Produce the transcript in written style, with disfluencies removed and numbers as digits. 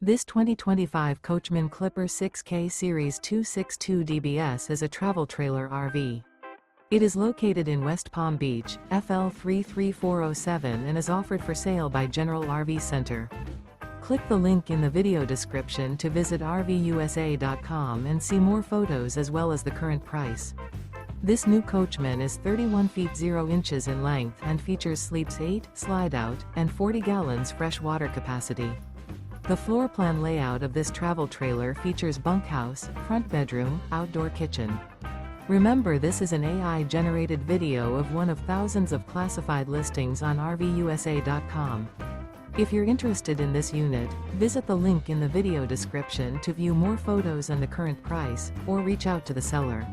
This 2025 Coachmen Clipper 6K Series 262 DBS is a travel trailer RV. It is located in West Palm Beach, FL 33407 and is offered for sale by General RV Center. Click the link in the video description to visit RVUSA.com and see more photos as well as the current price. This new Coachmen is 31 feet 0 inches in length and features sleeps 8, Slideout, and 40 gallons fresh water capacity. The floor plan layout of this travel trailer features bunkhouse, front bedroom, outdoor kitchen. Remember, this is an AI-generated video of one of thousands of classified listings on RVUSA.com. If you're interested in this unit, visit the link in the video description to view more photos and the current price, or reach out to the seller.